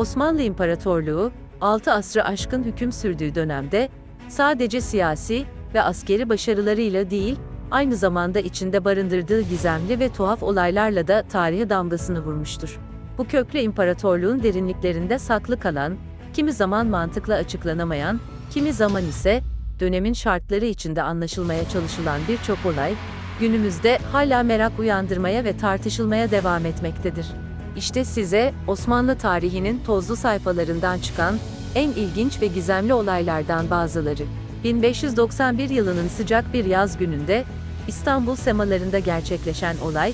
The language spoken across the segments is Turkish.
Osmanlı İmparatorluğu, 6 asrı aşkın hüküm sürdüğü dönemde, sadece siyasi ve askeri başarılarıyla değil, aynı zamanda içinde barındırdığı gizemli ve tuhaf olaylarla da tarihe damgasını vurmuştur. Bu köklü imparatorluğun derinliklerinde saklı kalan, kimi zaman mantıkla açıklanamayan, kimi zaman ise dönemin şartları içinde anlaşılmaya çalışılan birçok olay, günümüzde hala merak uyandırmaya ve tartışılmaya devam etmektedir. İşte size Osmanlı tarihinin tozlu sayfalarından çıkan en ilginç ve gizemli olaylardan bazıları. 1591 yılının sıcak bir yaz gününde İstanbul semalarında gerçekleşen olay,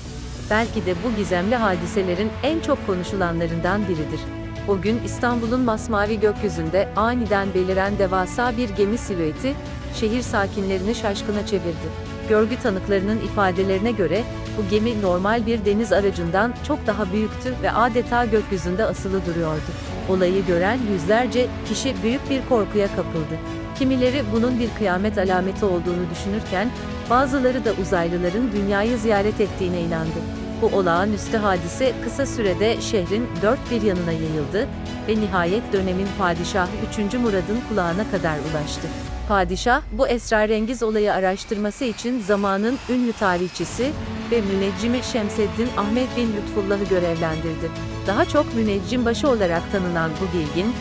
belki de bu gizemli hadiselerin en çok konuşulanlarından biridir. O gün İstanbul'un masmavi gökyüzünde aniden beliren devasa bir gemi silüeti, şehir sakinlerini şaşkına çevirdi. Görgü tanıklarının ifadelerine göre, bu gemi normal bir deniz aracından çok daha büyüktü ve adeta gökyüzünde asılı duruyordu. Olayı gören yüzlerce kişi büyük bir korkuya kapıldı. Kimileri bunun bir kıyamet alameti olduğunu düşünürken, bazıları da uzaylıların dünyayı ziyaret ettiğine inandı. Bu olağanüstü hadise kısa sürede şehrin dört bir yanına yayıldı ve nihayet dönemin padişahı 3. Murad'ın kulağına kadar ulaştı. Padişah, bu esrarengiz olayı araştırması için zamanın ünlü tarihçisi ve müneccimi Şemseddin Ahmet bin Lütfullah'ı görevlendirdi. Daha çok müneccimbaşı olarak tanınan bu bilgin,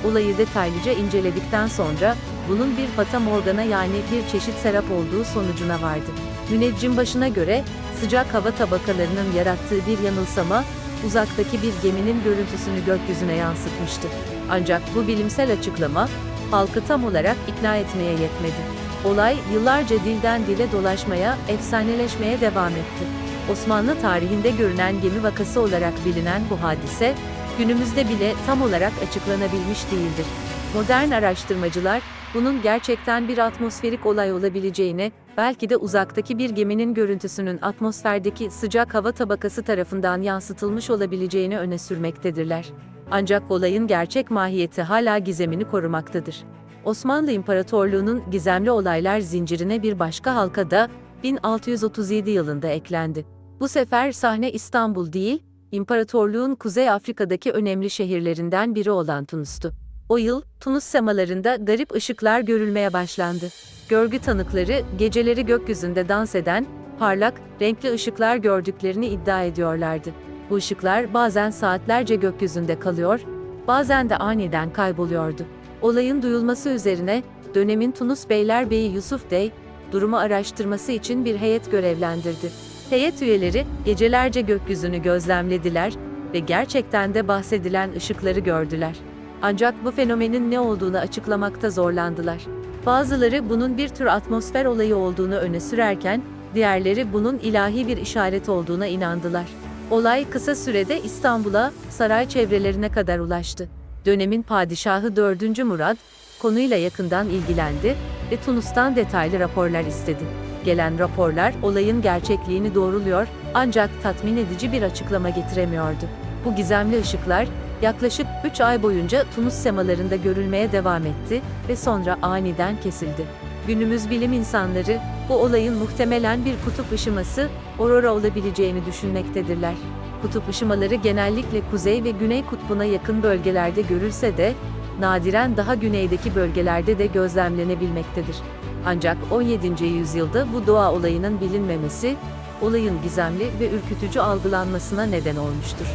olayı detaylıca inceledikten sonra, bunun bir fata morgana yani bir çeşit serap olduğu sonucuna vardı. Müneccimbaşı'na göre, sıcak hava tabakalarının yarattığı bir yanılsama, uzaktaki bir geminin görüntüsünü gökyüzüne yansıtmıştı. Ancak bu bilimsel açıklama, halkı tam olarak ikna etmeye yetmedi. Olay, yıllarca dilden dile dolaşmaya, efsaneleşmeye devam etti. Osmanlı tarihinde görünen gemi vakası olarak bilinen bu hadise, günümüzde bile tam olarak açıklanabilmiş değildir. Modern araştırmacılar, bunun gerçekten bir atmosferik olay olabileceğini, belki de uzaktaki bir geminin görüntüsünün atmosferdeki sıcak hava tabakası tarafından yansıtılmış olabileceğini öne sürmektedirler. Ancak olayın gerçek mahiyeti hala gizemini korumaktadır. Osmanlı İmparatorluğu'nun gizemli olaylar zincirine bir başka halka da 1637 yılında eklendi. Bu sefer sahne İstanbul değil, İmparatorluğun Kuzey Afrika'daki önemli şehirlerinden biri olan Tunus'tu. O yıl, Tunus semalarında garip ışıklar görülmeye başlandı. Görgü tanıkları, geceleri gökyüzünde dans eden, parlak, renkli ışıklar gördüklerini iddia ediyorlardı. Bu ışıklar bazen saatlerce gökyüzünde kalıyor, bazen de aniden kayboluyordu. Olayın duyulması üzerine, dönemin Tunus Beylerbeyi Yusuf Dey, durumu araştırması için bir heyet görevlendirdi. Heyet üyeleri, gecelerce gökyüzünü gözlemlediler ve gerçekten de bahsedilen ışıkları gördüler. Ancak bu fenomenin ne olduğunu açıklamakta zorlandılar. Bazıları bunun bir tür atmosfer olayı olduğunu öne sürerken, diğerleri bunun ilahi bir işaret olduğuna inandılar. Olay kısa sürede İstanbul'a, saray çevrelerine kadar ulaştı. Dönemin padişahı 4. Murad, konuyla yakından ilgilendi ve Tunus'tan detaylı raporlar istedi. Gelen raporlar olayın gerçekliğini doğruluyor ancak tatmin edici bir açıklama getiremiyordu. Bu gizemli ışıklar, yaklaşık 3 ay boyunca Tunus semalarında görülmeye devam etti ve sonra aniden kesildi. Günümüz bilim insanları, bu olayın muhtemelen bir kutup ışıması, aurora olabileceğini düşünmektedirler. Kutup ışımaları genellikle kuzey ve güney kutbuna yakın bölgelerde görülse de, nadiren daha güneydeki bölgelerde de gözlemlenebilmektedir. Ancak 17. yüzyılda bu doğa olayının bilinmemesi, olayın gizemli ve ürkütücü algılanmasına neden olmuştur.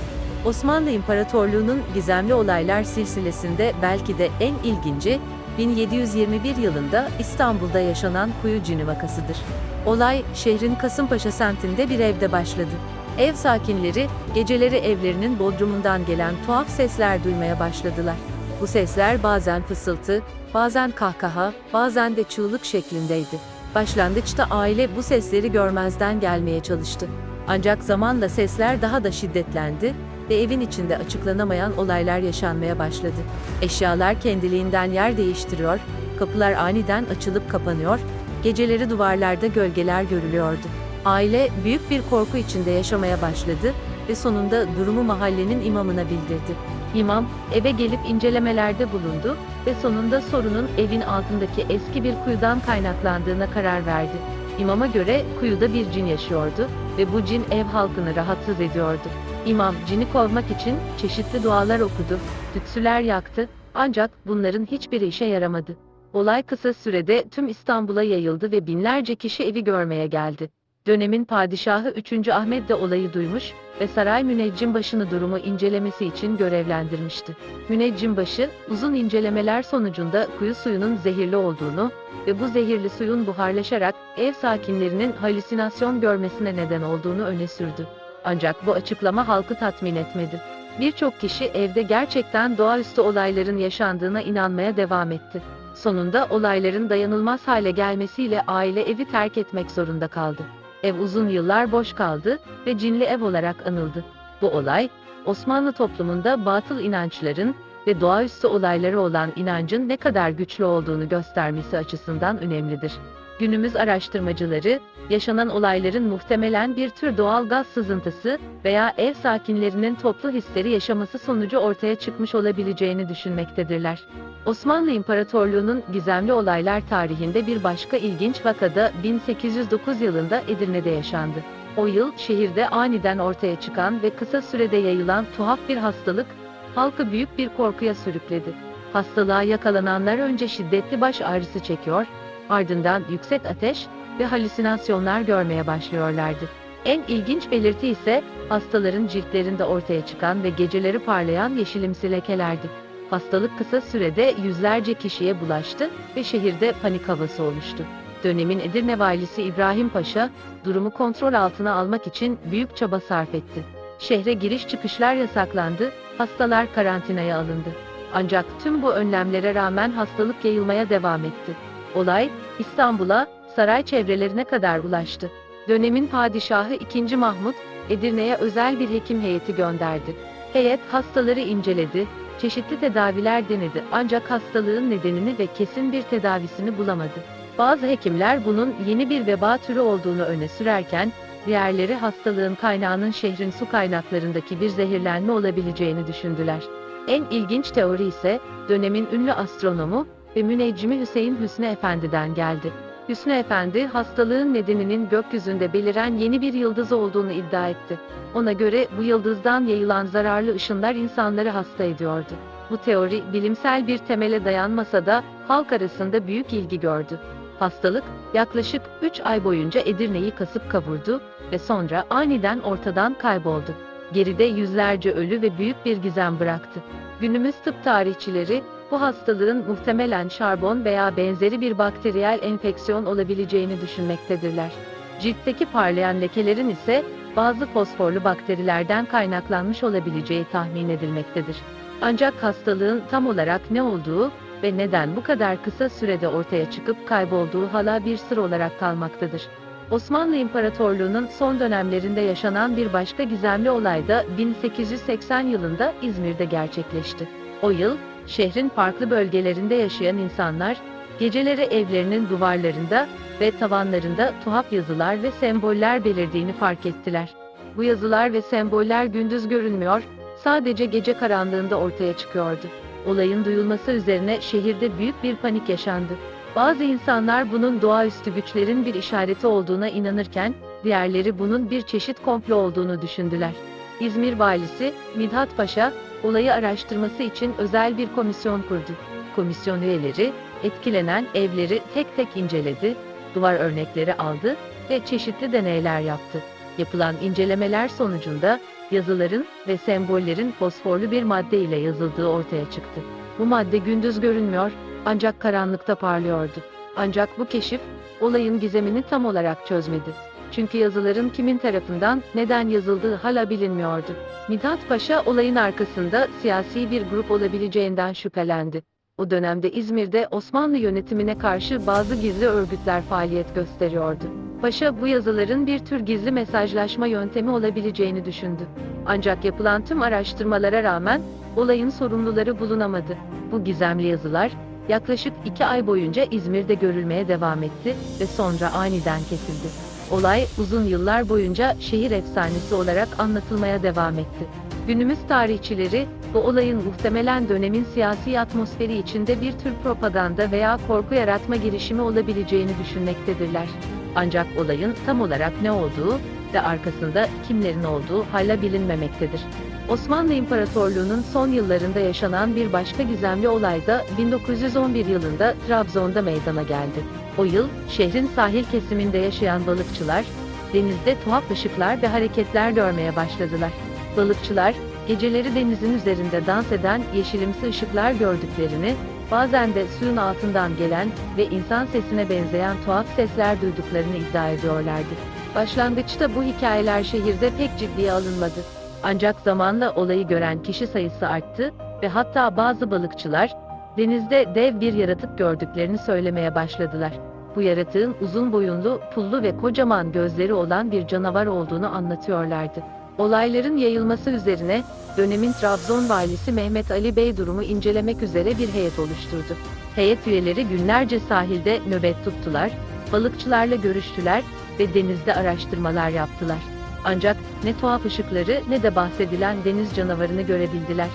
Osmanlı İmparatorluğu'nun gizemli olaylar silsilesinde belki de en ilginci, 1721 yılında İstanbul'da yaşanan Kuyu Cini vakasıdır. Olay, şehrin Kasımpaşa semtinde bir evde başladı. Ev sakinleri, geceleri evlerinin bodrumundan gelen tuhaf sesler duymaya başladılar. Bu sesler bazen fısıltı, bazen kahkaha, bazen de çığlık şeklindeydi. Başlangıçta aile bu sesleri görmezden gelmeye çalıştı. Ancak zamanla sesler daha da şiddetlendi ve evin içinde açıklanamayan olaylar yaşanmaya başladı. Eşyalar kendiliğinden yer değiştiriyor, kapılar aniden açılıp kapanıyor, geceleri duvarlarda gölgeler görülüyordu. Aile büyük bir korku içinde yaşamaya başladı ve sonunda durumu mahallenin imamına bildirdi. İmam, eve gelip incelemelerde bulundu ve sonunda sorunun evin altındaki eski bir kuyudan kaynaklandığına karar verdi. İmama göre kuyuda bir cin yaşıyordu ve bu cin ev halkını rahatsız ediyordu. İmam, cini kovmak için çeşitli dualar okudu, tütsüler yaktı, ancak bunların hiçbiri işe yaramadı. Olay kısa sürede tüm İstanbul'a yayıldı ve binlerce kişi evi görmeye geldi. Dönemin padişahı 3. Ahmet de olayı duymuş ve saray müneccimbaşını durumu incelemesi için görevlendirmişti. Müneccimbaşı, uzun incelemeler sonucunda kuyu suyunun zehirli olduğunu ve bu zehirli suyun buharlaşarak ev sakinlerinin halüsinasyon görmesine neden olduğunu öne sürdü. Ancak bu açıklama halkı tatmin etmedi. Birçok kişi evde gerçekten doğaüstü olayların yaşandığına inanmaya devam etti. Sonunda olayların dayanılmaz hale gelmesiyle aile evi terk etmek zorunda kaldı. Ev uzun yıllar boş kaldı ve cinli ev olarak anıldı. Bu olay, Osmanlı toplumunda batıl inançların ve doğaüstü olaylara olan inancın ne kadar güçlü olduğunu göstermesi açısından önemlidir. Günümüz araştırmacıları, yaşanan olayların muhtemelen bir tür doğal gaz sızıntısı veya ev sakinlerinin toplu histeri yaşaması sonucu ortaya çıkmış olabileceğini düşünmektedirler. Osmanlı İmparatorluğu'nun gizemli olaylar tarihinde bir başka ilginç vakada 1809 yılında Edirne'de yaşandı. O yıl şehirde aniden ortaya çıkan ve kısa sürede yayılan tuhaf bir hastalık, halkı büyük bir korkuya sürükledi. Hastalığa yakalananlar önce şiddetli baş ağrısı çekiyor, ardından yüksek ateş ve halüsinasyonlar görmeye başlıyorlardı. En ilginç belirti ise hastaların ciltlerinde ortaya çıkan ve geceleri parlayan yeşilimsi lekelerdi. Hastalık kısa sürede yüzlerce kişiye bulaştı ve şehirde panik havası oluştu. Dönemin Edirne valisi İbrahim Paşa, durumu kontrol altına almak için büyük çaba sarf etti. Şehre giriş çıkışlar yasaklandı, hastalar karantinaya alındı. Ancak tüm bu önlemlere rağmen hastalık yayılmaya devam etti. Olay, İstanbul'a, saray çevrelerine kadar ulaştı. Dönemin padişahı II. Mahmut, Edirne'ye özel bir hekim heyeti gönderdi. Heyet hastaları inceledi, çeşitli tedaviler denedi ancak hastalığın nedenini ve kesin bir tedavisini bulamadı. Bazı hekimler bunun yeni bir veba türü olduğunu öne sürerken, diğerleri hastalığın kaynağının şehrin su kaynaklarındaki bir zehirlenme olabileceğini düşündüler. En ilginç teori ise, dönemin ünlü astronomu ve müneccimi Hüseyin Hüsnü Efendi'den geldi. Hüsnü Efendi, hastalığın nedeninin gökyüzünde beliren yeni bir yıldız olduğunu iddia etti. Ona göre bu yıldızdan yayılan zararlı ışınlar insanları hasta ediyordu. Bu teori bilimsel bir temele dayanmasa da halk arasında büyük ilgi gördü. Hastalık yaklaşık 3 ay boyunca Edirne'yi kasıp kavurdu ve sonra aniden ortadan kayboldu. Geride yüzlerce ölü ve büyük bir gizem bıraktı. Günümüz tıp tarihçileri, bu hastalığın muhtemelen şarbon veya benzeri bir bakteriyel enfeksiyon olabileceğini düşünmektedirler. Ciltteki parlayan lekelerin ise bazı fosforlu bakterilerden kaynaklanmış olabileceği tahmin edilmektedir. Ancak hastalığın tam olarak ne olduğu ve neden bu kadar kısa sürede ortaya çıkıp kaybolduğu hala bir sır olarak kalmaktadır. Osmanlı İmparatorluğu'nun son dönemlerinde yaşanan bir başka gizemli olay da 1880 yılında İzmir'de gerçekleşti. O yıl, şehrin farklı bölgelerinde yaşayan insanlar, geceleri evlerinin duvarlarında ve tavanlarında tuhaf yazılar ve semboller belirdiğini fark ettiler. Bu yazılar ve semboller gündüz görünmüyor, sadece gece karanlığında ortaya çıkıyordu. Olayın duyulması üzerine şehirde büyük bir panik yaşandı. Bazı insanlar bunun doğaüstü güçlerin bir işareti olduğuna inanırken, diğerleri bunun bir çeşit komplo olduğunu düşündüler. İzmir valisi, Midhat Paşa, olayı araştırması için özel bir komisyon kurdu. Komisyon üyeleri, etkilenen evleri tek tek inceledi, duvar örnekleri aldı ve çeşitli deneyler yaptı. Yapılan incelemeler sonucunda, yazıların ve sembollerin fosforlu bir madde ile yazıldığı ortaya çıktı. Bu madde gündüz görünmüyor, ancak karanlıkta parlıyordu. Ancak bu keşif, olayın gizemini tam olarak çözmedi. Çünkü yazıların kimin tarafından, neden yazıldığı hala bilinmiyordu. Midhat Paşa olayın arkasında siyasi bir grup olabileceğinden şüphelendi. O dönemde İzmir'de Osmanlı yönetimine karşı bazı gizli örgütler faaliyet gösteriyordu. Paşa bu yazıların bir tür gizli mesajlaşma yöntemi olabileceğini düşündü. Ancak yapılan tüm araştırmalara rağmen olayın sorumluları bulunamadı. Bu gizemli yazılar yaklaşık 2 ay boyunca İzmir'de görülmeye devam etti ve sonra aniden kesildi. Olay uzun yıllar boyunca şehir efsanesi olarak anlatılmaya devam etti. Günümüz tarihçileri, bu olayın muhtemelen dönemin siyasi atmosferi içinde bir tür propaganda veya korku yaratma girişimi olabileceğini düşünmektedirler. Ancak olayın tam olarak ne olduğu ve arkasında kimlerin olduğu hala bilinmemektedir. Osmanlı İmparatorluğu'nun son yıllarında yaşanan bir başka gizemli olay da 1911 yılında Trabzon'da meydana geldi. O yıl, şehrin sahil kesiminde yaşayan balıkçılar, denizde tuhaf ışıklar ve hareketler görmeye başladılar. Balıkçılar, geceleri denizin üzerinde dans eden yeşilimsi ışıklar gördüklerini, bazen de suyun altından gelen ve insan sesine benzeyen tuhaf sesler duyduklarını iddia ediyorlardı. Başlangıçta bu hikayeler şehirde pek ciddiye alınmadı. Ancak zamanla olayı gören kişi sayısı arttı ve hatta bazı balıkçılar, denizde dev bir yaratık gördüklerini söylemeye başladılar. Bu yaratığın uzun boyunlu, pullu ve kocaman gözleri olan bir canavar olduğunu anlatıyorlardı. Olayların yayılması üzerine, dönemin Trabzon valisi Mehmet Ali Bey durumu incelemek üzere bir heyet oluşturdu. Heyet üyeleri günlerce sahilde nöbet tuttular, balıkçılarla görüştüler ve denizde araştırmalar yaptılar. Ancak ne tuhaf ışıkları ne de bahsedilen deniz canavarını görebildiler.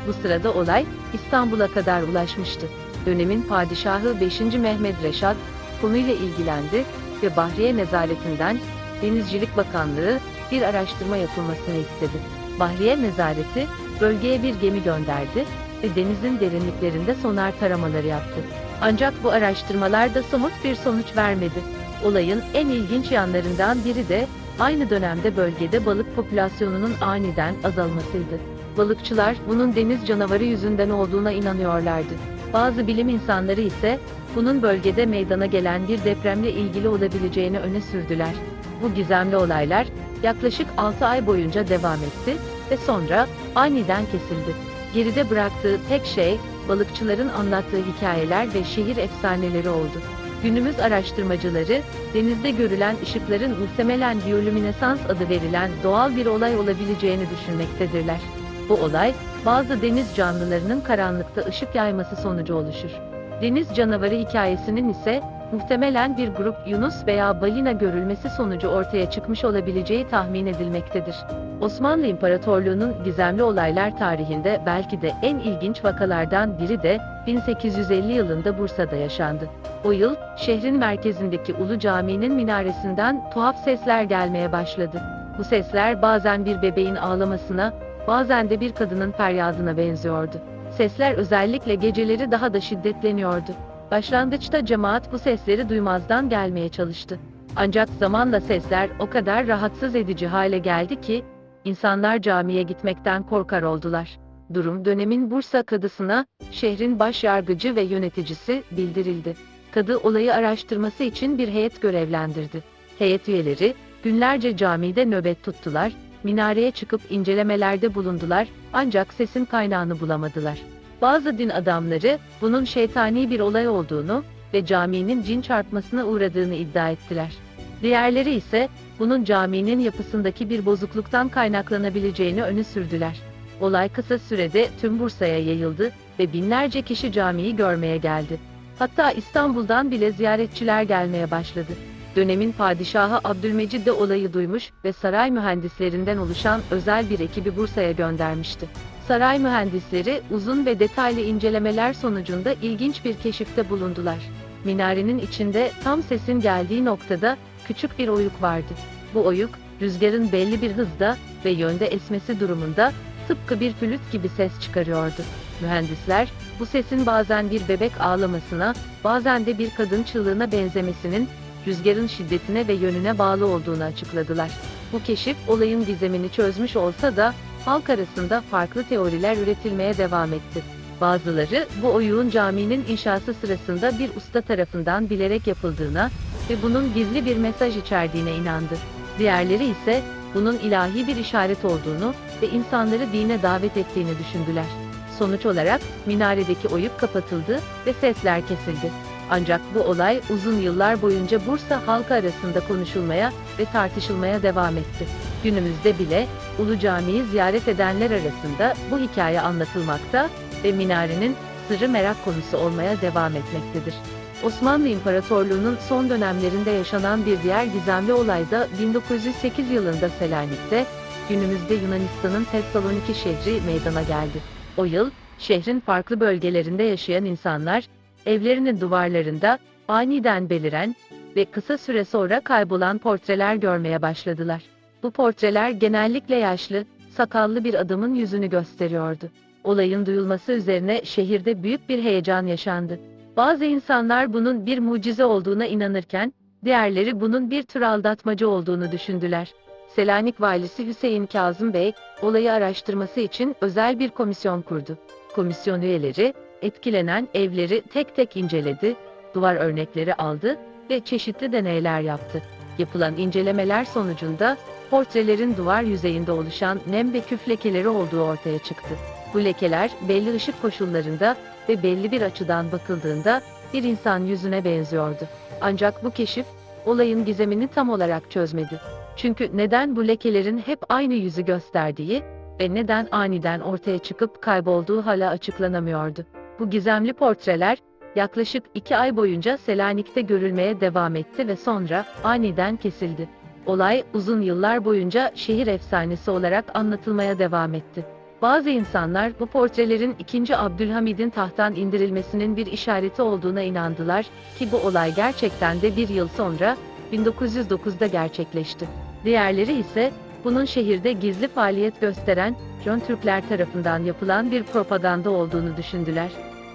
Bu sırada olay İstanbul'a kadar ulaşmıştı. Dönemin padişahı 5. Mehmed Reşad konuyla ilgilendi ve Bahriye Nezareti'nden Denizcilik Bakanlığı bir araştırma yapılmasını istedi. Bahriye Nezareti bölgeye bir gemi gönderdi ve denizin derinliklerinde sonar taramaları yaptı. Ancak bu araştırmalar da somut bir sonuç vermedi. Olayın en ilginç yanlarından biri de aynı dönemde bölgede balık popülasyonunun aniden azalmasıydı. Balıkçılar bunun deniz canavarı yüzünden olduğuna inanıyorlardı. Bazı bilim insanları ise bunun bölgede meydana gelen bir depremle ilgili olabileceğini öne sürdüler. Bu gizemli olaylar yaklaşık 6 ay boyunca devam etti ve sonra aniden kesildi. Geride bıraktığı tek şey balıkçıların anlattığı hikayeler ve şehir efsaneleri oldu. Günümüz araştırmacıları, denizde görülen ışıkların muhtemelen biyolüminesans adı verilen doğal bir olay olabileceğini düşünmektedirler. Bu olay, bazı deniz canlılarının karanlıkta ışık yayması sonucu oluşur. Deniz canavarı hikayesinin ise, muhtemelen bir grup yunus veya balina görülmesi sonucu ortaya çıkmış olabileceği tahmin edilmektedir. Osmanlı İmparatorluğu'nun gizemli olaylar tarihinde belki de en ilginç vakalardan biri de 1850 yılında Bursa'da yaşandı. O yıl, şehrin merkezindeki Ulu Cami'nin minaresinden tuhaf sesler gelmeye başladı. Bu sesler bazen bir bebeğin ağlamasına, bazen de bir kadının feryadına benziyordu. Sesler özellikle geceleri daha da şiddetleniyordu. Başlangıçta cemaat bu sesleri duymazdan gelmeye çalıştı. Ancak zamanla sesler o kadar rahatsız edici hale geldi ki, insanlar camiye gitmekten korkar oldular. Durum dönemin Bursa Kadısı'na, şehrin başyargıcı ve yöneticisi, bildirildi. Kadı olayı araştırması için bir heyet görevlendirdi. Heyet üyeleri, günlerce camide nöbet tuttular, minareye çıkıp incelemelerde bulundular, ancak sesin kaynağını bulamadılar. Bazı din adamları, bunun şeytani bir olay olduğunu ve caminin cin çarpmasına uğradığını iddia ettiler. Diğerleri ise, bunun caminin yapısındaki bir bozukluktan kaynaklanabileceğini öne sürdüler. Olay kısa sürede tüm Bursa'ya yayıldı ve binlerce kişi camiyi görmeye geldi. Hatta İstanbul'dan bile ziyaretçiler gelmeye başladı. Dönemin padişahı Abdülmecid de olayı duymuş ve saray mühendislerinden oluşan özel bir ekibi Bursa'ya göndermişti. Saray mühendisleri uzun ve detaylı incelemeler sonucunda ilginç bir keşifte bulundular. Minarenin içinde tam sesin geldiği noktada küçük bir oyuk vardı. Bu oyuk, rüzgarın belli bir hızda ve yönde esmesi durumunda tıpkı bir flüt gibi ses çıkarıyordu. Mühendisler, bu sesin bazen bir bebek ağlamasına, bazen de bir kadın çığlığına benzemesinin, rüzgarın şiddetine ve yönüne bağlı olduğunu açıkladılar. Bu keşif olayın gizemini çözmüş olsa da, halk arasında farklı teoriler üretilmeye devam etti. Bazıları, bu oyuğun caminin inşası sırasında bir usta tarafından bilerek yapıldığına ve bunun gizli bir mesaj içerdiğine inandı. Diğerleri ise, bunun ilahi bir işaret olduğunu ve insanları dine davet ettiğini düşündüler. Sonuç olarak, minaredeki oyuk kapatıldı ve sesler kesildi. Ancak bu olay uzun yıllar boyunca Bursa halkı arasında konuşulmaya ve tartışılmaya devam etti. Günümüzde bile, Ulu Cami'yi ziyaret edenler arasında bu hikaye anlatılmakta ve minarenin sırrı merak konusu olmaya devam etmektedir. Osmanlı İmparatorluğu'nun son dönemlerinde yaşanan bir diğer gizemli olay da 1908 yılında Selanik'te, günümüzde Yunanistan'ın Tessaloniki şehri meydana geldi. O yıl, şehrin farklı bölgelerinde yaşayan insanlar, evlerinin duvarlarında aniden beliren ve kısa süre sonra kaybolan portreler görmeye başladılar. Bu portreler genellikle yaşlı, sakallı bir adamın yüzünü gösteriyordu. Olayın duyulması üzerine şehirde büyük bir heyecan yaşandı. Bazı insanlar bunun bir mucize olduğuna inanırken, diğerleri bunun bir tür aldatmaca olduğunu düşündüler. Selanik valisi Hüseyin Kazım Bey, olayı araştırması için özel bir komisyon kurdu. Komisyon üyeleri, etkilenen evleri tek tek inceledi, duvar örnekleri aldı ve çeşitli deneyler yaptı. Yapılan incelemeler sonucunda, portrelerin duvar yüzeyinde oluşan nem ve küf lekeleri olduğu ortaya çıktı. Bu lekeler belli ışık koşullarında ve belli bir açıdan bakıldığında bir insan yüzüne benziyordu. Ancak bu keşif, olayın gizemini tam olarak çözmedi. Çünkü neden bu lekelerin hep aynı yüzü gösterdiği ve neden aniden ortaya çıkıp kaybolduğu hala açıklanamıyordu. Bu gizemli portreler, yaklaşık 2 ay boyunca Selanik'te görülmeye devam etti ve sonra aniden kesildi. Olay uzun yıllar boyunca şehir efsanesi olarak anlatılmaya devam etti. Bazı insanlar bu portrelerin 2. Abdülhamid'in tahttan indirilmesinin bir işareti olduğuna inandılar ki bu olay gerçekten de bir yıl sonra 1909'da gerçekleşti. Diğerleri ise bunun şehirde gizli faaliyet gösteren Jön Türkler tarafından yapılan bir propaganda olduğunu düşündüler.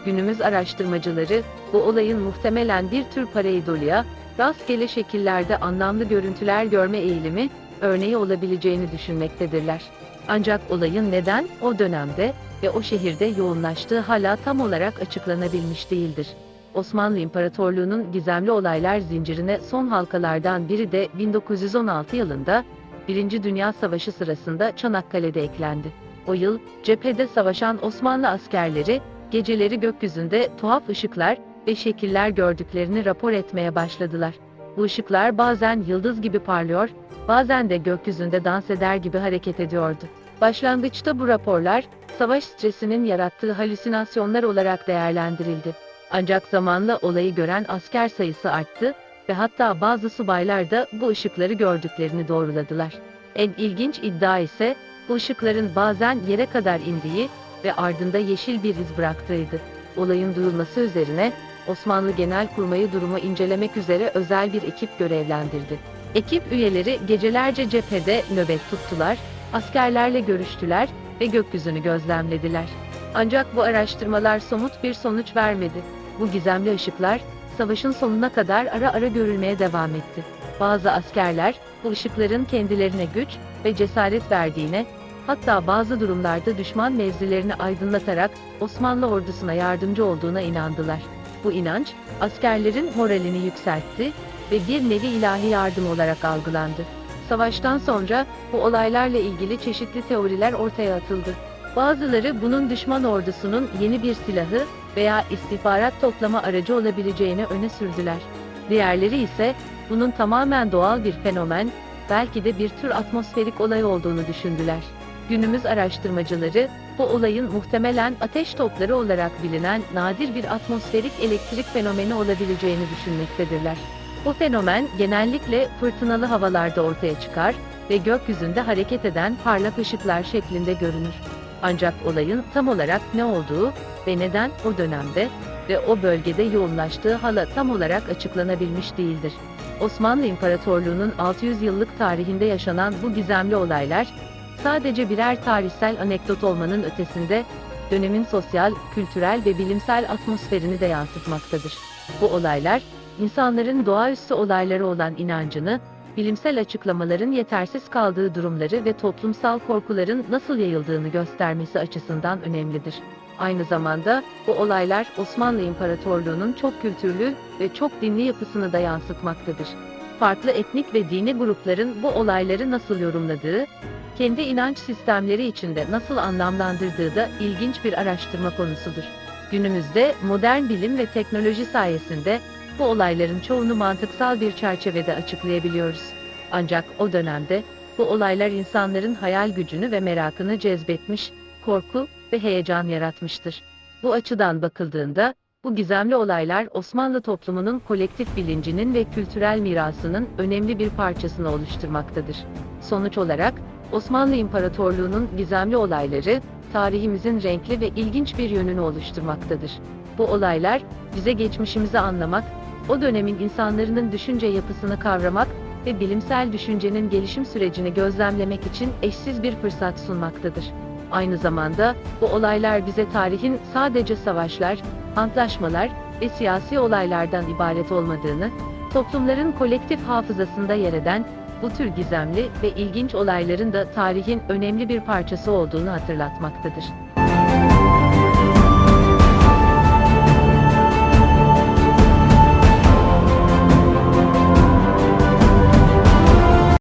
Günümüz araştırmacıları bu olayın muhtemelen bir tür pareidolia, rastgele şekillerde anlamlı görüntüler görme eğilimi örneği olabileceğini düşünmektedirler. Ancak olayın neden o dönemde ve o şehirde yoğunlaştığı hala tam olarak açıklanabilmiş değildir. Osmanlı İmparatorluğu'nun gizemli olaylar zincirine son halkalardan biri de 1916 yılında 1. Dünya Savaşı sırasında Çanakkale'de eklendi. O yıl cephede savaşan Osmanlı askerleri geceleri gökyüzünde tuhaf ışıklar ve şekiller gördüklerini rapor etmeye başladılar. Bu ışıklar bazen yıldız gibi parlıyor, bazen de gökyüzünde dans eder gibi hareket ediyordu. Başlangıçta bu raporlar, savaş stresinin yarattığı halüsinasyonlar olarak değerlendirildi. Ancak zamanla olayı gören asker sayısı arttı ve hatta bazı subaylar da bu ışıkları gördüklerini doğruladılar. En ilginç iddia ise, bu ışıkların bazen yere kadar indiği ve ardında yeşil bir iz bıraktığıydı. Olayın duyulması üzerine, Osmanlı Genelkurmayı durumu incelemek üzere özel bir ekip görevlendirdi. Ekip üyeleri gecelerce cephede nöbet tuttular, askerlerle görüştüler ve gökyüzünü gözlemlediler. Ancak bu araştırmalar somut bir sonuç vermedi. Bu gizemli ışıklar, savaşın sonuna kadar ara ara görülmeye devam etti. Bazı askerler, bu ışıkların kendilerine güç ve cesaret verdiğine, hatta bazı durumlarda düşman mevzilerini aydınlatarak Osmanlı ordusuna yardımcı olduğuna inandılar. Bu inanç, askerlerin moralini yükseltti ve bir nevi ilahi yardım olarak algılandı. Savaştan sonra bu olaylarla ilgili çeşitli teoriler ortaya atıldı. Bazıları bunun düşman ordusunun yeni bir silahı veya istihbarat toplama aracı olabileceğini öne sürdüler. Diğerleri ise bunun tamamen doğal bir fenomen, belki de bir tür atmosferik olay olduğunu düşündüler. Günümüz araştırmacıları, bu olayın muhtemelen ateş topları olarak bilinen nadir bir atmosferik elektrik fenomeni olabileceğini düşünmektedirler. Bu fenomen genellikle fırtınalı havalarda ortaya çıkar ve gökyüzünde hareket eden parlak ışıklar şeklinde görünür. Ancak olayın tam olarak ne olduğu ve neden o dönemde ve o bölgede yoğunlaştığı hala tam olarak açıklanabilmiş değildir. Osmanlı İmparatorluğu'nun 600 yıllık tarihinde yaşanan bu gizemli olaylar, sadece birer tarihsel anekdot olmanın ötesinde, dönemin sosyal, kültürel ve bilimsel atmosferini de yansıtmaktadır. Bu olaylar, insanların doğaüstü olaylara olan inancını, bilimsel açıklamaların yetersiz kaldığı durumları ve toplumsal korkuların nasıl yayıldığını göstermesi açısından önemlidir. Aynı zamanda, bu olaylar Osmanlı İmparatorluğu'nun çok kültürlü ve çok dinli yapısını da yansıtmaktadır. Farklı etnik ve dini grupların bu olayları nasıl yorumladığı, kendi inanç sistemleri içinde nasıl anlamlandırdığı da ilginç bir araştırma konusudur. Günümüzde modern bilim ve teknoloji sayesinde bu olayların çoğunu mantıksal bir çerçevede açıklayabiliyoruz. Ancak o dönemde bu olaylar insanların hayal gücünü ve merakını cezbetmiş, korku ve heyecan yaratmıştır. Bu açıdan bakıldığında, bu gizemli olaylar Osmanlı toplumunun kolektif bilincinin ve kültürel mirasının önemli bir parçasını oluşturmaktadır. Sonuç olarak, Osmanlı İmparatorluğu'nun gizemli olayları, tarihimizin renkli ve ilginç bir yönünü oluşturmaktadır. Bu olaylar, bize geçmişimizi anlamak, o dönemin insanların düşünce yapısını kavramak ve bilimsel düşüncenin gelişim sürecini gözlemlemek için eşsiz bir fırsat sunmaktadır. Aynı zamanda, bu olaylar bize tarihin sadece savaşlar, antlaşmalar ve siyasi olaylardan ibaret olmadığını, toplumların kolektif hafızasında yer eden, bu tür gizemli ve ilginç olayların da tarihin önemli bir parçası olduğunu hatırlatmaktadır.